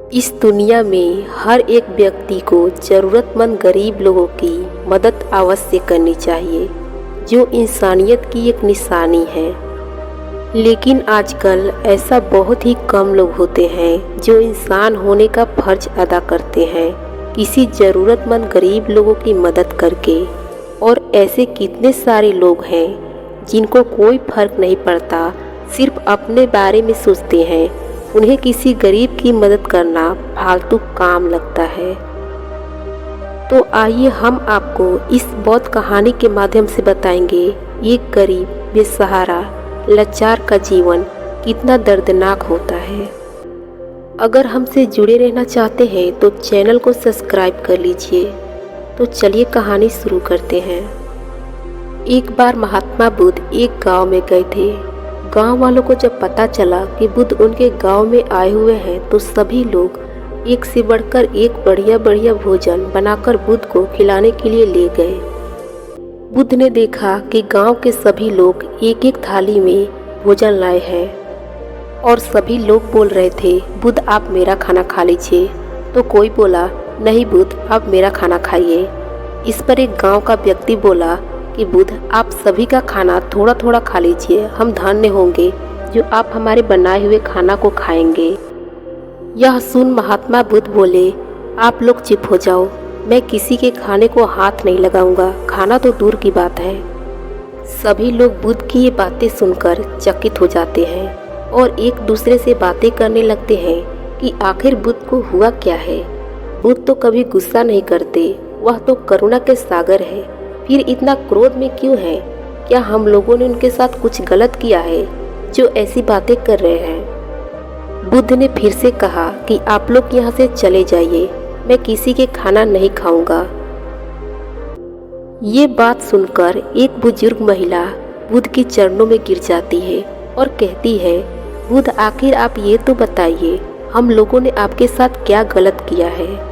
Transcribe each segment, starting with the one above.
इस दुनिया में हर एक व्यक्ति को ज़रूरतमंद गरीब लोगों की मदद अवश्य करनी चाहिए, जो इंसानियत की एक निशानी है। लेकिन आजकल ऐसा बहुत ही कम लोग होते हैं जो इंसान होने का फर्ज अदा करते हैं किसी ज़रूरतमंद गरीब लोगों की मदद करके। और ऐसे कितने सारे लोग हैं जिनको कोई फर्क नहीं पड़ता, सिर्फ अपने बारे में सोचते हैं। उन्हें किसी गरीब की मदद करना फालतू काम लगता है। तो आइए हम आपको इस बहुत कहानी के माध्यम से बताएंगे एक गरीब बेसहारा लाचार का जीवन कितना दर्दनाक होता है। अगर हमसे जुड़े रहना चाहते हैं तो चैनल को सब्सक्राइब कर लीजिए। तो चलिए कहानी शुरू करते हैं। एक बार महात्मा बुद्ध एक गांव में गए थे। गांव वालों को जब पता चला कि बुद्ध उनके गांव में आए हुए हैं तो सभी लोग एक से बढ़कर एक बढ़िया बढ़िया भोजन बनाकर बुद्ध को खिलाने के लिए ले गए। बुद्ध ने देखा कि गांव के सभी लोग एक एक थाली में भोजन लाए हैं और सभी लोग बोल रहे थे, बुद्ध आप मेरा खाना खा लीजिए। तो कोई बोला, नहीं बुद्ध आप मेरा खाना खाइए। इस पर एक गांव का व्यक्ति बोला कि बुद्ध आप सभी का खाना थोड़ा थोड़ा खा लीजिए, हम धन्य होंगे जो आप हमारे बनाए हुए खाना को खाएंगे। यह सुन महात्मा बुद्ध बोले, आप लोग चुप हो जाओ, मैं किसी के खाने को हाथ नहीं लगाऊंगा, खाना तो दूर की बात है। सभी लोग बुद्ध की ये बातें सुनकर चकित हो जाते हैं और एक दूसरे से बातें करने लगते हैं कि आखिर बुद्ध को हुआ क्या है। बुद्ध तो कभी गुस्सा नहीं करते, वह तो करुणा के सागर है, फिर इतना क्रोध में क्यों है? क्या हम लोगों ने उनके साथ कुछ गलत किया है जो ऐसी बातें कर रहे हैं? बुद्ध ने फिर से कहा कि आप लोग यहाँ से चले जाइए, मैं किसी के खाना नहीं खाऊंगा। ये बात सुनकर एक बुजुर्ग महिला बुद्ध के चरणों में गिर जाती है और कहती है, बुद्ध आखिर आप ये तो बताइए, हम लोगों ने आपके साथ क्या गलत किया है?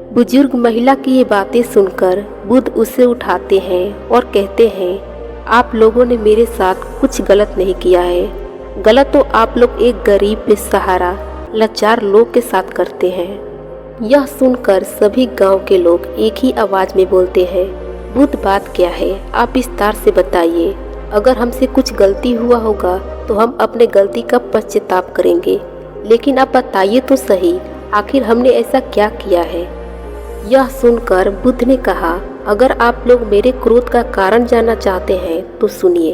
बुजुर्ग महिला की ये बातें सुनकर बुद्ध उसे उठाते हैं और कहते हैं, आप लोगों ने मेरे साथ कुछ गलत नहीं किया है। गलत तो आप लोग एक गरीब बेसहारा लाचार लोग के साथ करते हैं। यह सुनकर सभी गांव के लोग एक ही आवाज़ में बोलते हैं, बुद्ध बात क्या है, आप विस्तार से बताइए। अगर हमसे कुछ गलती हुआ होगा तो हम अपने गलती का पश्चाताप करेंगे, लेकिन आप बताइए तो सही, आखिर हमने ऐसा क्या किया है? यह सुनकर बुद्ध ने कहा, अगर आप लोग मेरे क्रोध का कारण जानना चाहते हैं तो सुनिए।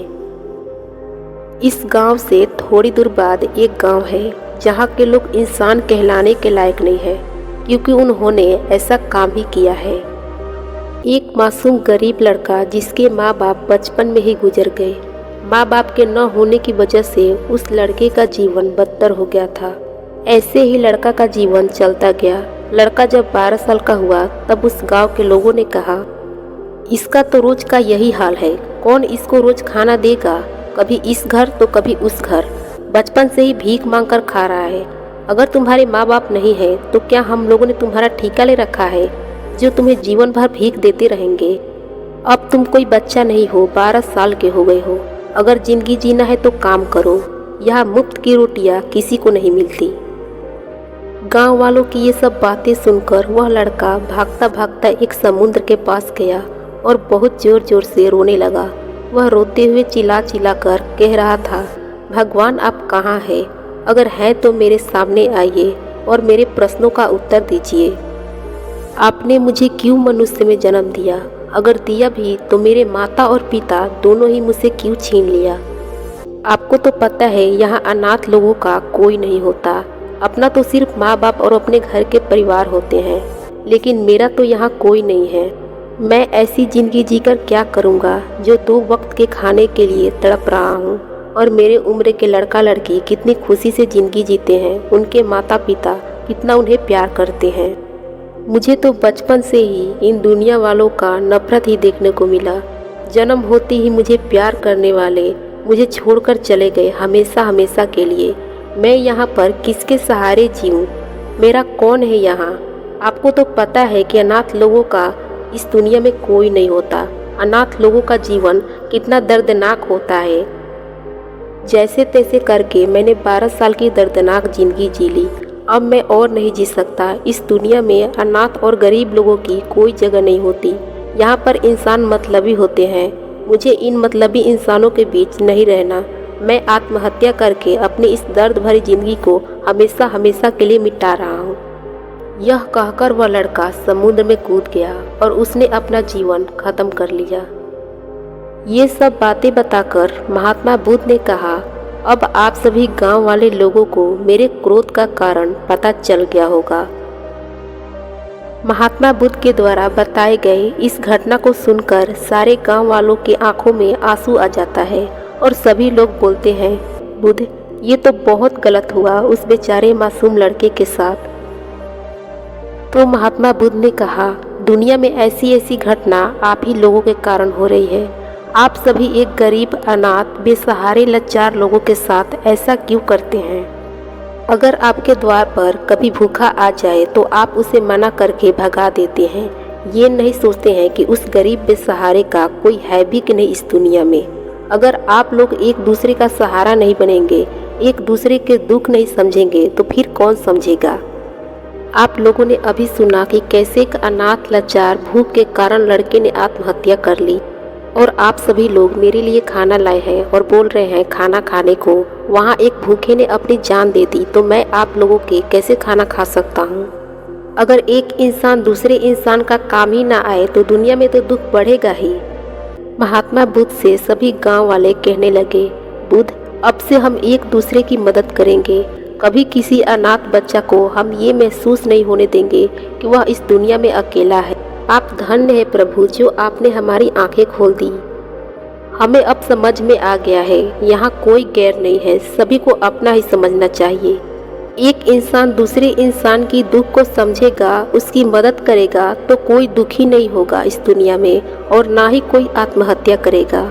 इस गांव से थोड़ी दूर बाद एक गांव है जहां के लोग इंसान कहलाने के लायक नहीं है, क्योंकि उन्होंने ऐसा काम ही किया है। एक मासूम गरीब लड़का जिसके माँ बाप बचपन में ही गुजर गए। माँ बाप के न होने की वजह से उस लड़के का जीवन बदतर हो गया था। ऐसे ही लड़का का जीवन चलता गया। लड़का जब 12 साल का हुआ तब उस गांव के लोगों ने कहा, इसका तो रोज का यही हाल है, कौन इसको रोज खाना देगा? कभी इस घर तो कभी उस घर, बचपन से ही भीख मांग कर खा रहा है। अगर तुम्हारे माँ बाप नहीं है तो क्या हम लोगों ने तुम्हारा ठेका ले रखा है जो तुम्हें जीवन भर भीख देते रहेंगे? अब तुम कोई बच्चा नहीं हो, 12 साल के हो गए हो। अगर जिंदगी जीना है तो काम करो, यहाँ मुफ्त की रोटियाँ किसी को नहीं मिलती। गांव वालों की ये सब बातें सुनकर वह लड़का भागता भागता एक समुद्र के पास गया और बहुत जोर जोर से रोने लगा। वह रोते हुए चिल्ला चिल्ला कर कह रहा था, भगवान आप कहाँ हैं? अगर हैं तो मेरे सामने आइए और मेरे प्रश्नों का उत्तर दीजिए। आपने मुझे क्यों मनुष्य में जन्म दिया? अगर दिया भी तो मेरे माता और पिता दोनों ही मुझसे क्यों छीन लिया? आपको तो पता है यहाँ अनाथ लोगों का कोई नहीं होता, अपना तो सिर्फ माँ बाप और अपने घर के परिवार होते हैं, लेकिन मेरा तो यहाँ कोई नहीं है। मैं ऐसी ज़िंदगी जीकर क्या करूँगा जो 2 वक्त के खाने के लिए तड़प रहा हूँ, और मेरे उम्र के लड़का लड़की कितनी खुशी से ज़िंदगी जीते हैं, उनके माता पिता कितना उन्हें प्यार करते हैं। मुझे तो बचपन से ही इन दुनिया वालों का नफरत ही देखने को मिला। जन्म होते ही मुझे प्यार करने वाले मुझे छोड़कर चले गए हमेशा हमेशा के लिए। मैं यहाँ पर किसके सहारे जीऊँ? मेरा कौन है यहाँ? आपको तो पता है कि अनाथ लोगों का इस दुनिया में कोई नहीं होता। अनाथ लोगों का जीवन कितना दर्दनाक होता है। जैसे तैसे करके मैंने 12 साल की दर्दनाक जिंदगी जी ली। अब मैं और नहीं जी सकता। इस दुनिया में अनाथ और गरीब लोगों की कोई जगह नहीं होती। यहाँ पर इंसान मतलबी होते हैं। मुझे इन मतलबी इंसानों के बीच नहीं रहना। मैं आत्महत्या करके अपनी इस दर्द भरी जिंदगी को हमेशा हमेशा के लिए मिटा रहा हूँ। यह कहकर वह लड़का समुद्र में कूद गया और उसने अपना जीवन खत्म कर लिया। ये सब बातें बताकर महात्मा बुद्ध ने कहा, अब आप सभी गांव वाले लोगों को मेरे क्रोध का कारण पता चल गया होगा। महात्मा बुद्ध के द्वारा बताए गए इस घटना को सुनकर सारे गांव वालों के आंखों में आंसू आ जाता है और सभी लोग बोलते हैं, बुद्ध, ये तो बहुत गलत हुआ उस बेचारे मासूम लड़के के साथ। तो महात्मा बुद्ध ने कहा, दुनिया में ऐसी ऐसी घटना आप ही लोगों के कारण हो रही है। आप सभी एक गरीब, अनाथ, बेसहारे, लाचार लोगों के साथ ऐसा क्यों करते हैं? अगर आपके द्वार पर कभी भूखा आ जाए तो आप उसे मना करके भगा देते हैं। ये नहीं सोचते हैं कि उस गरीब बेसहारे का कोई है भी कि नहीं इस दुनिया में। अगर आप लोग एक दूसरे का सहारा नहीं बनेंगे, एक दूसरे के दुख नहीं समझेंगे तो फिर कौन समझेगा? आप लोगों ने अभी सुना कि कैसे एक अनाथ, लाचार, भूख के कारण लड़के ने आत्महत्या कर ली और आप सभी लोग मेरे लिए खाना लाए हैं और बोल रहे हैं खाना खाने को। वहाँ एक भूखे ने अपनी जान दे दी तो मैं आप लोगों के कैसे खाना खा सकता हूँ? अगर एक इंसान दूसरे इंसान का काम ही ना आए तो दुनिया में तो दुख बढ़ेगा ही। महात्मा बुद्ध से सभी गांव वाले कहने लगे, बुद्ध, अब से हम एक दूसरे की मदद करेंगे। कभी किसी अनाथ बच्चा को हम ये महसूस नहीं होने देंगे कि वह इस दुनिया में अकेला है। आप धन्य है प्रभु जो आपने हमारी आंखें खोल दी। हमें अब समझ में आ गया है, यहाँ कोई गैर नहीं है, सभी को अपना ही समझना चाहिए। एक इंसान दूसरे इंसान की दुख को समझेगा, उसकी मदद करेगा तो कोई दुखी नहीं होगा इस दुनिया में और ना ही कोई आत्महत्या करेगा।